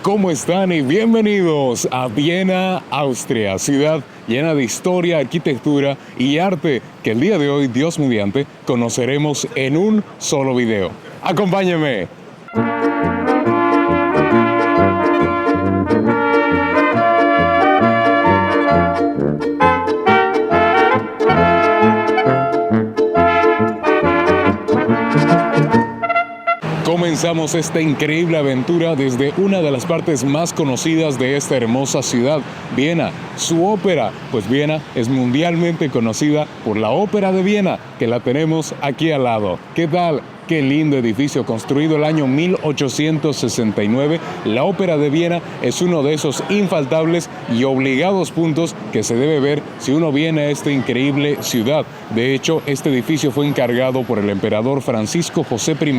¿Cómo están? Y bienvenidos a Viena, Austria, ciudad llena de historia, arquitectura y arte que el día de hoy, Dios mediante, conoceremos en un solo video. ¡Acompáñenme! Comenzamos esta increíble aventura desde una de las partes más conocidas de esta hermosa ciudad, Viena, su ópera. Pues Viena es mundialmente conocida por la Ópera de Viena, que la tenemos aquí al lado. ¿Qué tal? Qué lindo edificio, construido el año 1869. La Ópera de Viena es uno de esos infaltables y obligados puntos que se debe ver si uno viene a esta increíble ciudad. De hecho, este edificio fue encargado por el emperador Francisco José I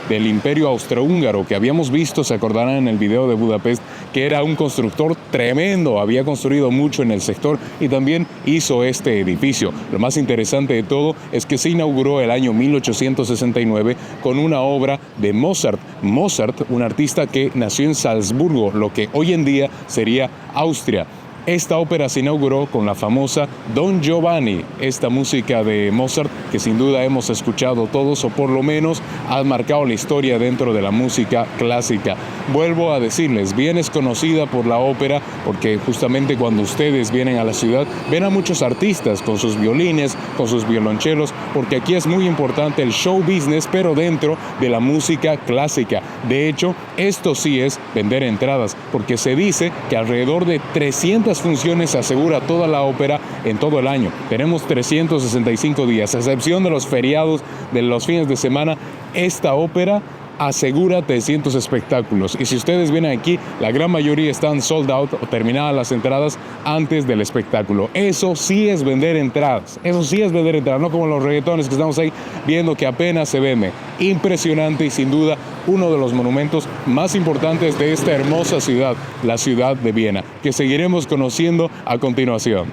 del Imperio Austrohúngaro, que habíamos visto, se acordarán en el video de Budapest, que era un constructor tremendo, había construido mucho en el sector y también hizo este edificio. Lo más interesante de todo es que se inauguró el año 1869 con una obra de Mozart. Mozart, un artista que nació en Salzburgo, lo que hoy en día sería Austria. Esta ópera se inauguró con la famosa Don Giovanni, esta música de Mozart que sin duda hemos escuchado todos, o por lo menos ha marcado la historia dentro de la música clásica. Vuelvo a decirles, Viena es conocida por la ópera porque justamente cuando ustedes vienen a la ciudad ven a muchos artistas con sus violines, con sus violonchelos, porque aquí es muy importante el show business, pero dentro de la música clásica. De hecho, esto sí es vender entradas, porque se dice que alrededor de 300 funciones se asegura toda la ópera en todo el año. Tenemos 365 días, a excepción de los feriados de los fines de semana. Esta ópera asegura 300 espectáculos, y si ustedes vienen aquí, la gran mayoría están sold out o terminadas las entradas antes del espectáculo. Eso sí es vender entradas, no como los reggaetones que estamos ahí viendo que apenas se vende. Impresionante y sin duda uno de los monumentos más importantes de esta hermosa ciudad, la ciudad de Viena, que seguiremos conociendo a continuación.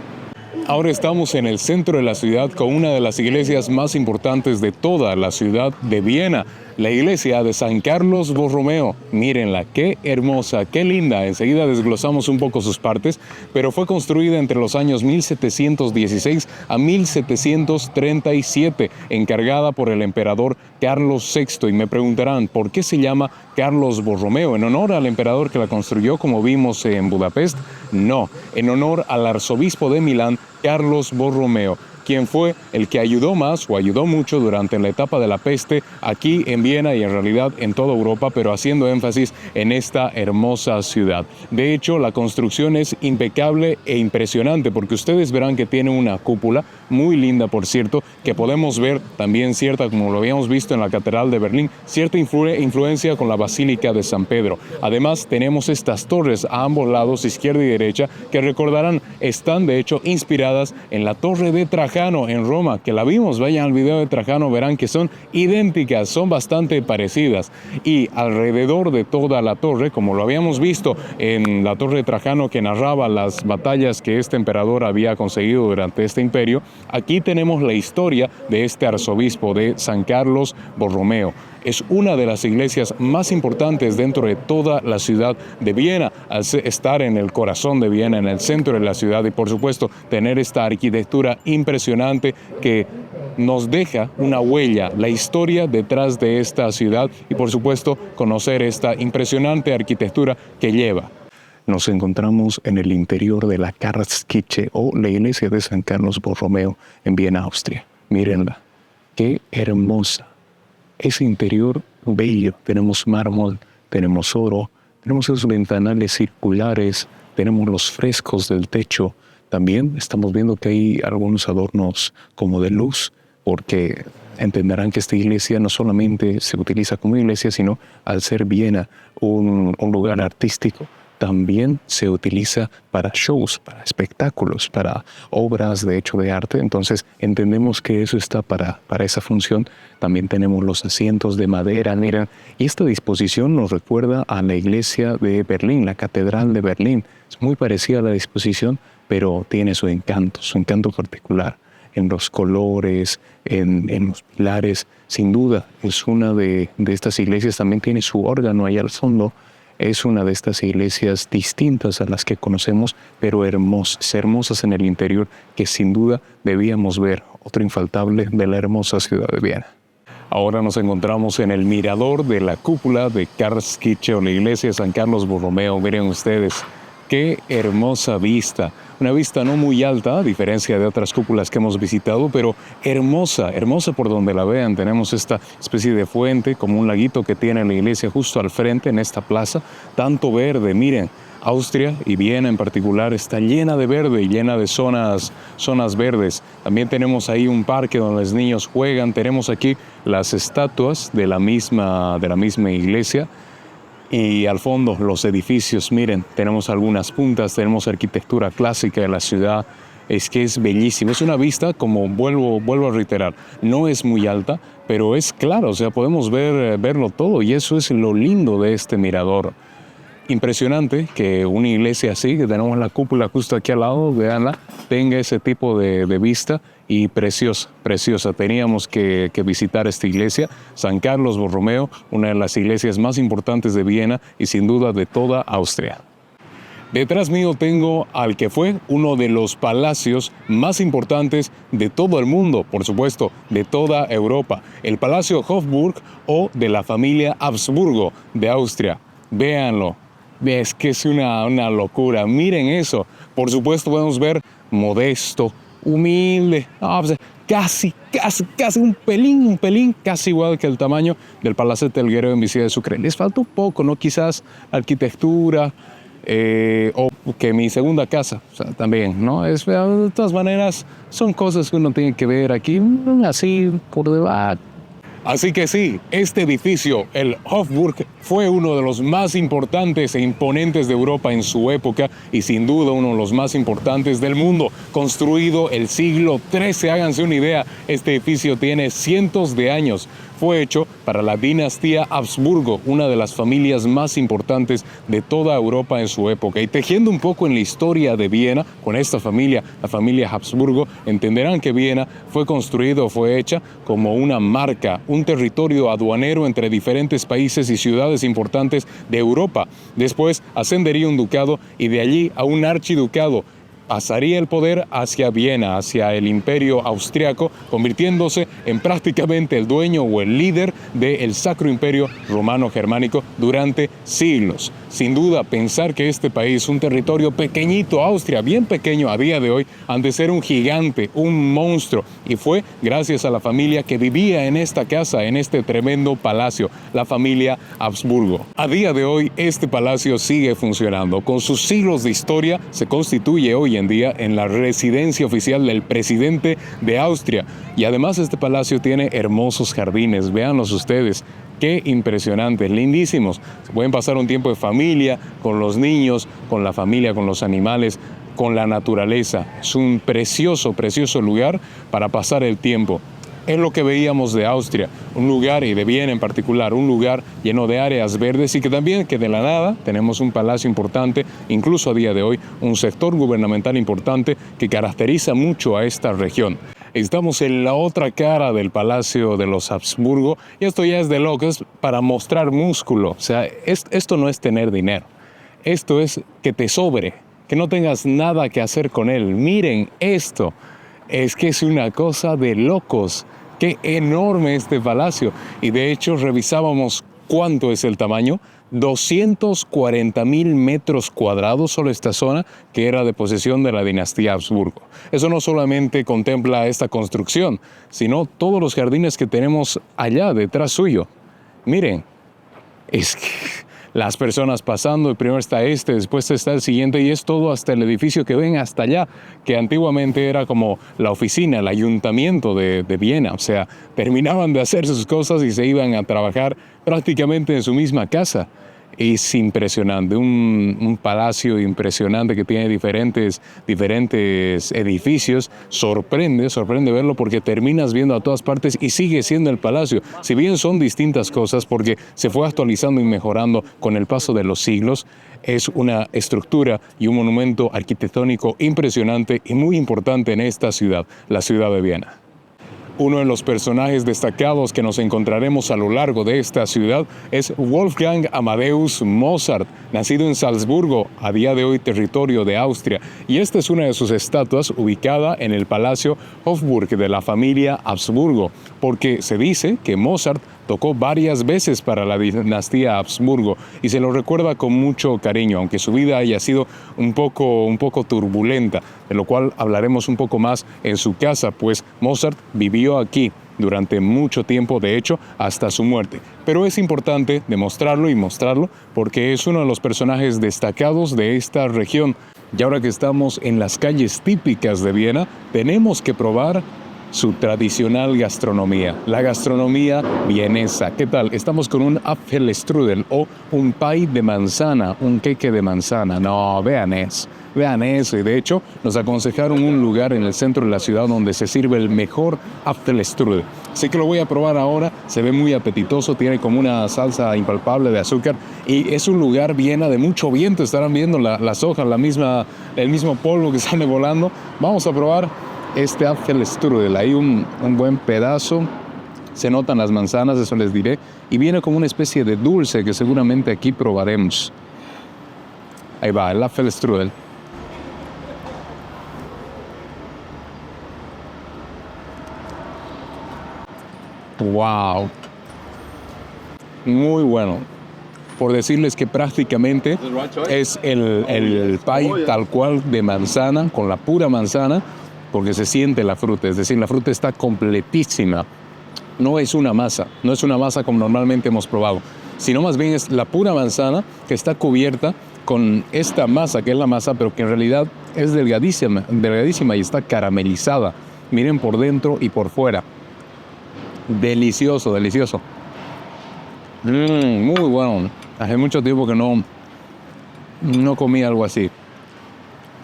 Ahora estamos en el centro de la ciudad con una de las iglesias más importantes de toda la ciudad de Viena, la iglesia de San Carlos Borromeo. Mírenla, qué hermosa, qué linda. Enseguida desglosamos un poco sus partes, pero fue construida entre los años 1716 a 1737, encargada por el emperador Carlos VI. Y me preguntarán, ¿por qué se llama Carlos Borromeo? ¿En honor al emperador que la construyó, como vimos en Budapest? No, en honor al arzobispo de Milán, Carlos Borromeo, quien fue el que ayudó mucho durante la etapa de la peste aquí en Viena y en realidad en toda Europa, pero haciendo énfasis en esta hermosa ciudad. De hecho, la construcción es impecable e impresionante, porque ustedes verán que tiene una cúpula muy linda, por cierto, que podemos ver también cierta, como lo habíamos visto en la Catedral de Berlín, cierta influencia con la Basílica de San Pedro. Además, tenemos estas torres a ambos lados, izquierda y derecha, que recordarán, están de hecho inspiradas en la Torre de Trajano en Roma, que la vimos. Vayan al video de Trajano, verán que son idénticas, son bastante parecidas. Y alrededor de toda la torre, como lo habíamos visto en la Torre de Trajano, que narraba las batallas que este emperador había conseguido durante este imperio, aquí tenemos la historia de este arzobispo de San Carlos Borromeo. Es una de las iglesias más importantes dentro de toda la ciudad de Viena, al estar en el corazón de Viena, en el centro de la ciudad, y por supuesto tener esta arquitectura impresionante que nos deja una huella, la historia detrás de esta ciudad, y por supuesto conocer esta impresionante arquitectura que lleva. Nos encontramos en el interior de la Karlskirche, o la iglesia de San Carlos Borromeo en Viena, Austria. Mírenla, qué hermosa. Ese interior bello, tenemos mármol, tenemos oro, tenemos esos ventanales circulares, tenemos los frescos del techo. También estamos viendo que hay algunos adornos como de luz, porque entenderán que esta iglesia no solamente se utiliza como iglesia, sino al ser Viena un lugar artístico, también se utiliza para shows, para espectáculos, para obras de hecho de arte. Entonces entendemos que eso está para esa función. También tenemos los asientos de madera, miren, y esta disposición nos recuerda a la iglesia de Berlín, la Catedral de Berlín. Es muy parecida a la disposición, pero tiene su encanto particular en los colores, en los pilares. Sin duda es una de estas iglesias. También tiene su órgano allá al fondo. Es una de estas iglesias distintas a las que conocemos, pero hermosas en el interior, que sin duda debíamos ver. Otro infaltable de la hermosa ciudad de Viena. Ahora nos encontramos en el mirador de la cúpula de Karlskirche, o la iglesia de San Carlos Borromeo. Miren ustedes, qué hermosa vista. Una vista no muy alta, a diferencia de otras cúpulas que hemos visitado, pero hermosa por donde la vean. Tenemos esta especie de fuente, como un laguito que tiene la iglesia justo al frente en esta plaza. Tanto verde, miren. Austria y Viena en particular está llena de verde y llena de zonas verdes. También tenemos ahí un parque donde los niños juegan. Tenemos aquí las estatuas de la misma iglesia. Y al fondo los edificios, miren, tenemos algunas puntas, tenemos arquitectura clásica de la ciudad. Es que es bellísimo. Es una vista, como vuelvo a reiterar, no es muy alta, pero es claro, o sea, podemos verlo todo, y eso es lo lindo de este mirador. Impresionante que una iglesia así, que tenemos la cúpula justo aquí al lado, veanla, tenga ese tipo de vista, y preciosa. Teníamos que visitar esta iglesia, San Carlos Borromeo, una de las iglesias más importantes de Viena y sin duda de toda Austria. Detrás mío tengo al que fue uno de los palacios más importantes de todo el mundo, por supuesto, de toda Europa, el Palacio Hofburg, o de la familia Habsburgo de Austria. Véanlo. Es que es una locura. Miren eso. Por supuesto podemos ver modesto, humilde, casi un pelín, casi igual que el tamaño del Palacete del Guerrero en Visilla de Sucre. Les falta un poco, ¿no? Quizás arquitectura, o que mi segunda casa, o sea, también, ¿no? De todas maneras, son cosas que uno tiene que ver aquí, así por debajo. Así que sí, este edificio, el Hofburg, fue uno de los más importantes e imponentes de Europa en su época, y sin duda uno de los más importantes del mundo. Construido el siglo XIII, háganse una idea, este edificio tiene cientos de años. Fue hecho para la dinastía Habsburgo, una de las familias más importantes de toda Europa en su época. Y tejiendo un poco en la historia de Viena, con esta familia, la familia Habsburgo, entenderán que Viena fue hecha como una marca, un territorio aduanero entre diferentes países y ciudades importantes de Europa. Después ascendería un ducado y de allí a un archiducado. Pasaría el poder hacia Viena, hacia el imperio austriaco, convirtiéndose en prácticamente el dueño o el líder del Sacro Imperio Romano Germánico durante siglos. Sin duda, pensar que este país, un territorio pequeñito, Austria, bien pequeño a día de hoy, han de ser un gigante, un monstruo. Y fue gracias a la familia que vivía en esta casa, en este tremendo palacio, la familia Habsburgo. A día de hoy, este palacio sigue funcionando. Con sus siglos de historia, se constituye hoy en día en la residencia oficial del presidente de Austria. Y además este palacio tiene hermosos jardines, véanlos ustedes. Qué impresionantes, lindísimos. Se pueden pasar un tiempo de familia, con los niños, con la familia, con los animales, con la naturaleza. Es un precioso lugar para pasar el tiempo. Es lo que veíamos de Austria, un lugar, y de Viena en particular, un lugar lleno de áreas verdes, y que también que de la nada tenemos un palacio importante, incluso a día de hoy, un sector gubernamental importante que caracteriza mucho a esta región. Estamos en la otra cara del Palacio de los Habsburgo, y esto ya es de locos, para mostrar músculo. O sea, esto no es tener dinero, esto es que te sobre, que no tengas nada que hacer con él. Miren esto. Es que es una cosa de locos. Qué enorme este palacio. Y de hecho revisábamos cuánto es el tamaño. 240,000 metros cuadrados solo esta zona, que era de posesión de la dinastía Habsburgo. Eso no solamente contempla esta construcción, sino todos los jardines que tenemos allá detrás suyo. Miren, es que las personas pasando, y primero está después está el siguiente, y es todo hasta el edificio que ven hasta allá, que antiguamente era como la oficina, el ayuntamiento de Viena. O sea, terminaban de hacer sus cosas y se iban a trabajar prácticamente en su misma casa. Es impresionante, un palacio impresionante que tiene diferentes edificios. Sorprende verlo, porque terminas viendo a todas partes y sigue siendo el palacio. Si bien son distintas cosas, porque se fue actualizando y mejorando con el paso de los siglos, es una estructura y un monumento arquitectónico impresionante y muy importante en esta ciudad, la ciudad de Viena. Uno de los personajes destacados que nos encontraremos a lo largo de esta ciudad es Wolfgang Amadeus Mozart, nacido en Salzburgo, a día de hoy territorio de Austria, y esta es una de sus estatuas ubicada en el Palacio Hofburg de la familia Habsburgo, porque se dice que Mozart tocó varias veces para la dinastía Habsburgo y se lo recuerda con mucho cariño, aunque su vida haya sido un poco turbulenta, de lo cual hablaremos un poco más en su casa, pues Mozart vivió aquí durante mucho tiempo, de hecho, hasta su muerte. Pero es importante demostrarlo y mostrarlo porque es uno de los personajes destacados de esta región. Y ahora que estamos en las calles típicas de Viena, tenemos que probar su tradicional gastronomía, la gastronomía vienesa. ¿Qué tal? Estamos con un Apfelstrudel o un pie de manzana, un queque de manzana. No, vean eso. Y de hecho, nos aconsejaron un lugar en el centro de la ciudad donde se sirve el mejor Apfelstrudel. Así que lo voy a probar ahora. Se ve muy apetitoso, tiene como una salsa impalpable de azúcar y es un lugar Viena de mucho viento. Estarán viendo las hojas, el mismo polvo que sale volando. Vamos a probar este Apfelstrudel. Hay un buen pedazo, se notan las manzanas, eso les diré, y viene como una especie de dulce que seguramente aquí probaremos. Ahí va, el Apfelstrudel. ¡Wow! Muy bueno. Por decirles que prácticamente es el pie tal cual de manzana, con la pura manzana, porque se siente la fruta, es decir, la fruta está completísima. No es una masa como normalmente hemos probado, sino más bien es la pura manzana que está cubierta con esta masa, que es la masa, pero que en realidad es delgadísima y está caramelizada. Miren por dentro y por fuera. Delicioso. Muy bueno. Hace mucho tiempo que no comí algo así.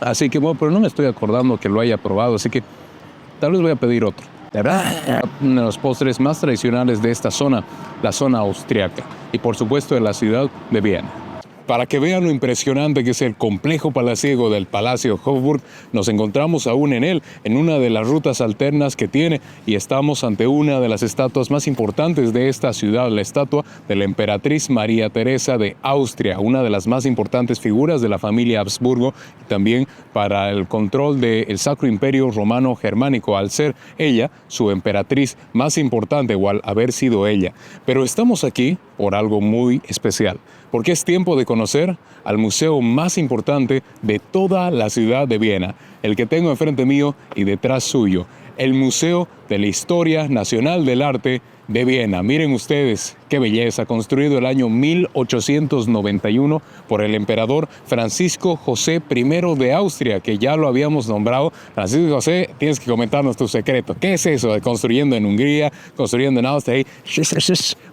Así que bueno, pero no me estoy acordando que lo haya probado, así que tal vez voy a pedir otro. De verdad, uno de los postres más tradicionales de esta zona, la zona austriaca, y por supuesto de la ciudad de Viena. Para que vean lo impresionante que es el complejo palaciego del Palacio Hofburg, nos encontramos aún en él, en una de las rutas alternas que tiene, y estamos ante una de las estatuas más importantes de esta ciudad, la estatua de la emperatriz María Teresa de Austria, una de las más importantes figuras de la familia Habsburgo, y también para el control del Sacro Imperio Romano Germánico, al ser ella su emperatriz más importante, o al haber sido ella. Pero estamos aquí por algo muy especial, porque es tiempo de conocer al museo más importante de toda la ciudad de Viena, el que tengo enfrente mío y detrás suyo, el Museo de la Historia Nacional del Arte de Viena. Miren ustedes qué belleza, construido el año 1891 por el emperador Francisco José I de Austria, que ya lo habíamos nombrado. Francisco José, tienes que comentarnos tu secreto. ¿Qué es eso de construyendo en Hungría, construyendo en Austria?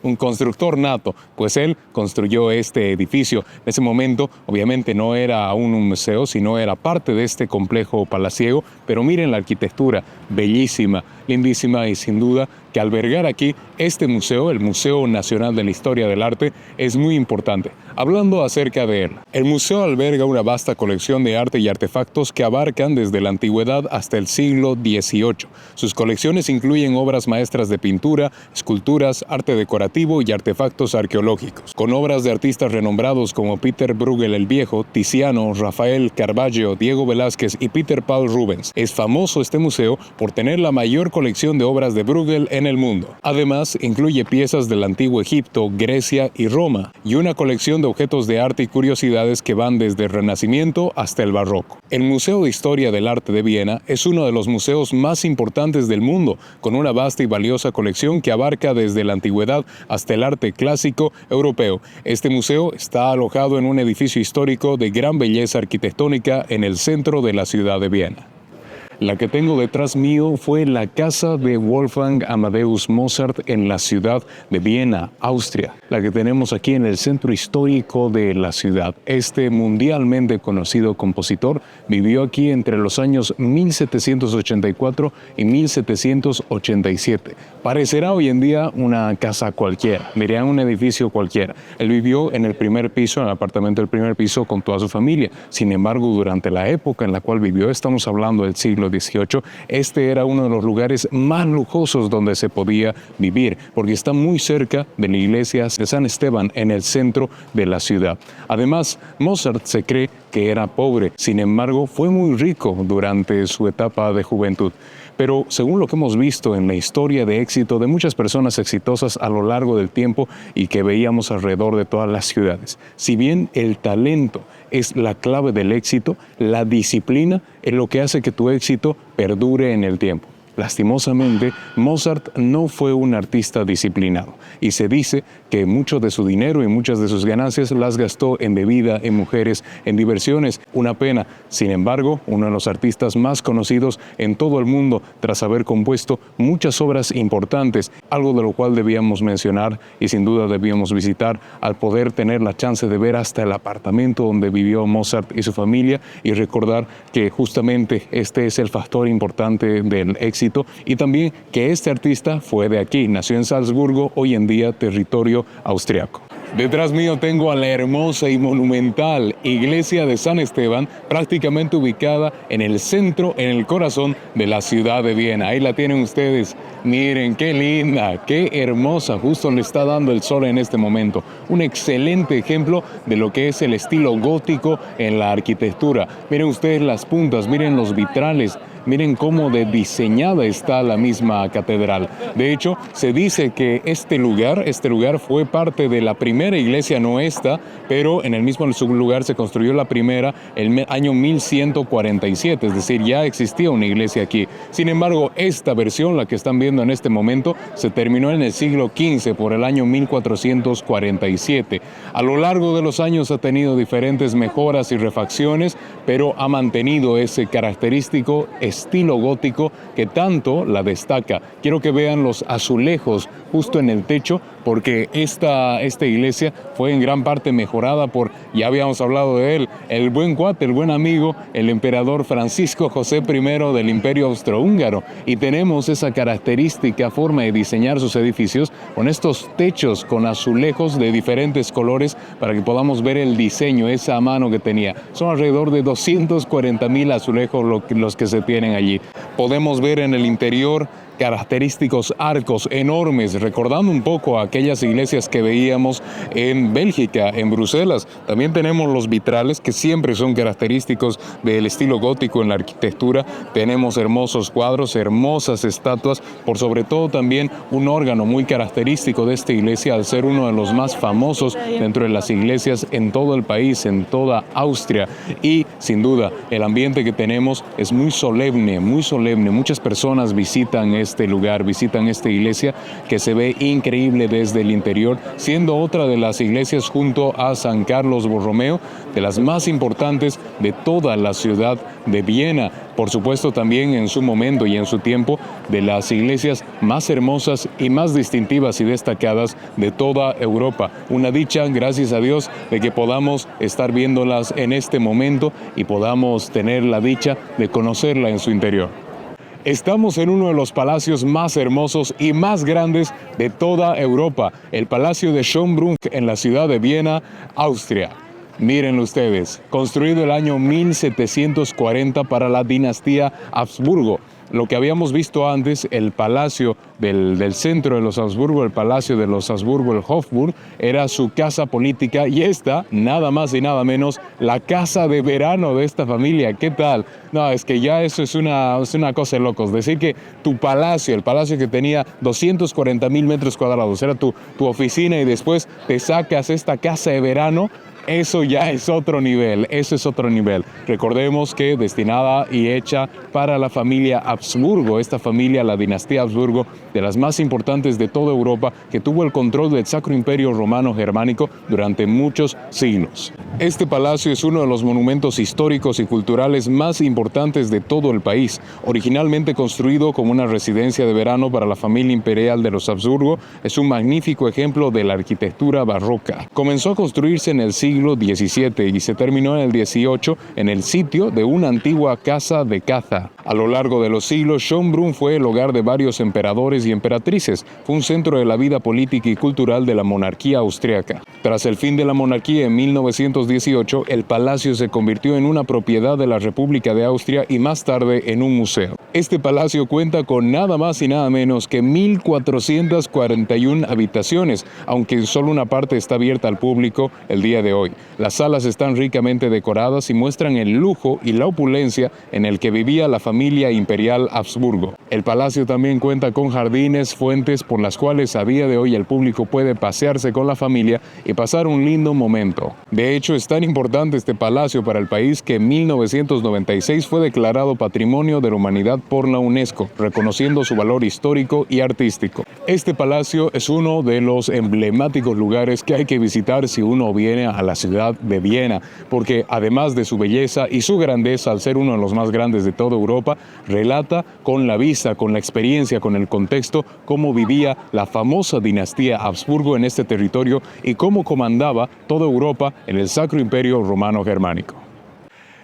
Un constructor nato, pues él construyó este edificio. En ese momento, obviamente, no era aún un museo, sino era parte de este complejo palaciego, pero miren la arquitectura, bellísima, lindísima, y sin duda que albergar aquí este museo, el Museo Nacional de la Historia del Arte, es muy importante. Hablando acerca de él, el museo alberga una vasta colección de arte y artefactos que abarcan desde la antigüedad hasta el siglo XVIII. Sus colecciones incluyen obras maestras de pintura, esculturas, arte decorativo y artefactos arqueológicos, con obras de artistas renombrados como Peter Bruegel el Viejo, Tiziano, Rafael, Caravaggio, Diego Velázquez y Peter Paul Rubens. Es famoso este museo por tener la mayor colección de obras de Bruegel en el mundo. Además, incluye piezas del antiguo Egipto, Grecia y Roma, y una colección de objetos de arte y curiosidades que van desde el Renacimiento hasta el Barroco. El Museo de Historia del Arte de Viena es uno de los museos más importantes del mundo, con una vasta y valiosa colección que abarca desde la antigüedad hasta el arte clásico europeo. Este museo está alojado en un edificio histórico de gran belleza arquitectónica en el centro de la ciudad de Viena. La que tengo detrás mío fue la casa de Wolfgang Amadeus Mozart en la ciudad de Viena, Austria. La que tenemos aquí en el centro histórico de la ciudad. Este mundialmente conocido compositor vivió aquí entre los años 1784 y 1787. Parecerá hoy en día una casa cualquiera, dirían un edificio cualquiera. Él vivió en el primer piso, en el apartamento del primer piso con toda su familia. Sin embargo, durante la época en la cual vivió, estamos hablando del siglo siglo XVIII, este era uno de los lugares más lujosos donde se podía vivir, porque está muy cerca de la iglesia de San Esteban en el centro de la ciudad. Además, Mozart se cree que era pobre, sin embargo, fue muy rico durante su etapa de juventud. Pero según lo que hemos visto en la historia de éxito de muchas personas exitosas a lo largo del tiempo y que veíamos alrededor de todas las ciudades, si bien el talento es la clave del éxito, la disciplina es lo que hace que tu éxito perdure en el tiempo. Lastimosamente, Mozart no fue un artista disciplinado y se dice que mucho de su dinero y muchas de sus ganancias las gastó en bebida, en mujeres, en diversiones. Una pena. Sin embargo, uno de los artistas más conocidos en todo el mundo tras haber compuesto muchas obras importantes, algo de lo cual debíamos mencionar y sin duda debíamos visitar al poder tener la chance de ver hasta el apartamento donde vivió Mozart y su familia y recordar que justamente este es el factor importante del éxito y también que este artista fue de aquí, nació en Salzburgo, hoy en día territorio austriaco. Detrás mío tengo a la hermosa y monumental iglesia de San Esteban, prácticamente ubicada en el centro, en el corazón de la ciudad de Viena. Ahí la tienen ustedes. Miren, qué linda, qué hermosa, justo le está dando el sol en este momento. Un excelente ejemplo de lo que es el estilo gótico en la arquitectura. Miren ustedes las puntas, miren los vitrales. Miren cómo de diseñada está la misma catedral. De hecho, se dice que este lugar fue parte de la primera iglesia, no esta, pero en el mismo lugar se construyó la primera en el año 1147, es decir, ya existía una iglesia aquí. Sin embargo, esta versión, la que están viendo en este momento, se terminó en el siglo XV, por el año 1447. A lo largo de los años ha tenido diferentes mejoras y refacciones, pero ha mantenido ese característico estilo gótico que tanto la destaca. Quiero que vean los azulejos justo en el techo, porque esta iglesia fue en gran parte mejorada por, ya habíamos hablado de él, el buen cuate, el buen amigo, el emperador Francisco José I del Imperio Austrohúngaro. Y tenemos esa característica forma de diseñar sus edificios con estos techos con azulejos de diferentes colores para que podamos ver el diseño, esa mano que tenía. Son alrededor de 240,000 azulejos los que se tienen allí. Podemos ver en el interior característicos arcos enormes, recordando un poco a aquellas iglesias que veíamos en Bélgica, en Bruselas. También tenemos los vitrales que siempre son característicos del estilo gótico en la arquitectura. Tenemos hermosos cuadros, hermosas estatuas, por sobre todo también un órgano muy característico de esta iglesia al ser uno de los más famosos dentro de las iglesias en todo el país, en toda Austria. Y sin duda el ambiente que tenemos es muy solemne, muy solemne. Muchas personas visitan este lugar, visitan esta iglesia que se ve increíble desde el interior, siendo otra de las iglesias junto a San Carlos Borromeo, de las más importantes de toda la ciudad de Viena. Por supuesto también en su momento y en su tiempo de las iglesias más hermosas y más distintivas y destacadas de toda Europa. Una dicha, gracias a Dios, de que podamos estar viéndolas en este momento y podamos tener la dicha de conocerla en su interior. Estamos en uno de los palacios más hermosos y más grandes de toda Europa, el Palacio de Schönbrunn en la ciudad de Viena, Austria. Mírenlo ustedes, construido el año 1740 para la dinastía Habsburgo. Lo que habíamos visto antes, el palacio del centro de los Habsburgo, el palacio de los Habsburgo, el Hofburg, era su casa política y esta, nada más y nada menos, la casa de verano de esta familia. ¿Qué tal? No, es que ya eso es una cosa de locos. Decir que tu palacio, el palacio que tenía 240,000 metros cuadrados, era tu oficina y después te sacas esta casa de verano. Eso ya es otro nivel, eso es otro nivel. Recordemos que destinada y hecha para la familia Habsburgo, esta familia, la dinastía Habsburgo, de las más importantes de toda Europa, que tuvo el control del Sacro Imperio Romano Germánico durante muchos siglos. Este palacio es uno de los monumentos históricos y culturales más importantes de todo el país. Originalmente construido como una residencia de verano para la familia imperial de los Habsburgo, es un magnífico ejemplo de la arquitectura barroca. Comenzó a construirse en el siglo XVII y se terminó en el XVIII en el sitio de una antigua casa de caza. A lo largo de los siglos, Schönbrunn fue el hogar de varios emperadores y emperatrices. Fue un centro de la vida política y cultural de la monarquía austriaca. Tras el fin de la monarquía en 1918, el palacio se convirtió en una propiedad de la República de Austria y más tarde en un museo. Este palacio cuenta con nada más y nada menos que 1.441 habitaciones, aunque solo una parte está abierta al público el día de hoy. Las salas están ricamente decoradas y muestran el lujo y la opulencia en el que vivía la familia imperial Habsburgo. El palacio también cuenta con jardines, fuentes por las cuales a día de hoy el público puede pasearse con la familia y pasar un lindo momento. De hecho, es tan importante este palacio para el país que en 1996 fue declarado Patrimonio de la Humanidad por la UNESCO, reconociendo su valor histórico y artístico. Este palacio es uno de los emblemáticos lugares que hay que visitar si uno viene a la ciudad de Viena, porque además de su belleza y su grandeza al ser uno de los más grandes de toda Europa, relata con la vista, con la experiencia, con el contexto, cómo vivía la famosa dinastía Habsburgo en este territorio y cómo comandaba toda Europa en el Sacro Imperio Romano Germánico.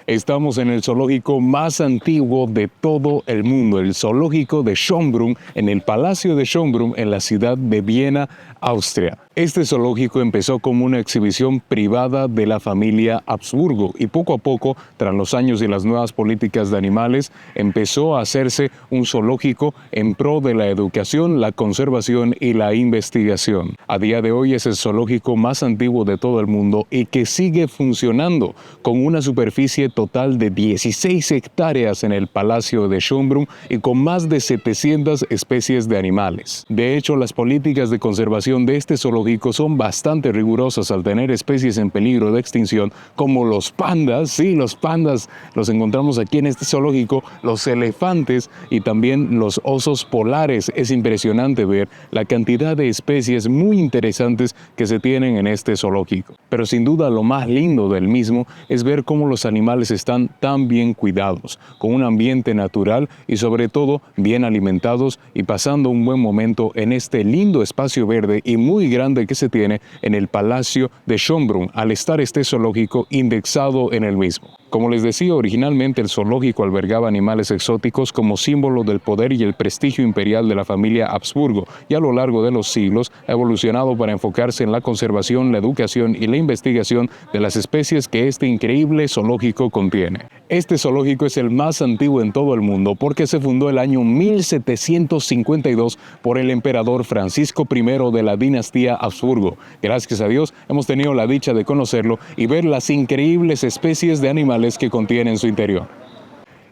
Estamos en el zoológico más antiguo de todo el mundo, el zoológico de Schönbrunn, en el Palacio de Schönbrunn, en la ciudad de Viena, Austria. Este zoológico empezó como una exhibición privada de la familia Habsburgo y poco a poco, tras los años y las nuevas políticas de animales, empezó a hacerse un zoológico en pro de la educación, la conservación y la investigación. A día de hoy es el zoológico más antiguo de todo el mundo y que sigue funcionando con una superficie total de 16 hectáreas en el Palacio de Schönbrunn y con más de 700 especies de animales. De hecho, las políticas de conservación de este zoológico son bastante rigurosas al tener especies en peligro de extinción como los pandas. Sí, los pandas los encontramos aquí en este zoológico, los elefantes y también los osos polares. Es impresionante ver la cantidad de especies muy interesantes que se tienen en este zoológico. Pero sin duda lo más lindo del mismo es ver cómo los animales están tan bien cuidados, con un ambiente natural y sobre todo bien alimentados y pasando un buen momento en este lindo espacio verde y muy grande que se tiene en el Palacio de Schönbrunn, al estar este zoológico indexado en el mismo. Como les decía, originalmente el zoológico albergaba animales exóticos como símbolo del poder y el prestigio imperial de la familia Habsburgo, y a lo largo de los siglos ha evolucionado para enfocarse en la conservación, la educación y la investigación de las especies que este increíble zoológico contiene. Este zoológico es el más antiguo en todo el mundo porque se fundó el año 1752 por el emperador Francisco I de la dinastía Habsburgo. Gracias a Dios hemos tenido la dicha de conocerlo y ver las increíbles especies de animales que contiene en su interior.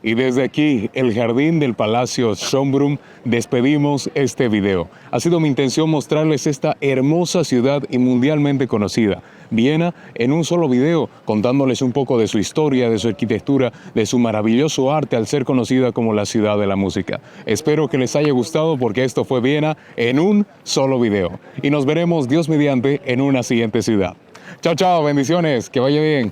Y desde aquí, el jardín del Palacio Schönbrunn, despedimos este video. Ha sido mi intención mostrarles esta hermosa ciudad y mundialmente conocida, Viena, en un solo video, contándoles un poco de su historia, de su arquitectura, de su maravilloso arte al ser conocida como la ciudad de la música. Espero que les haya gustado porque esto fue Viena en un solo video. Y nos veremos, Dios mediante, en una siguiente ciudad. Chao, chao, bendiciones, que vaya bien.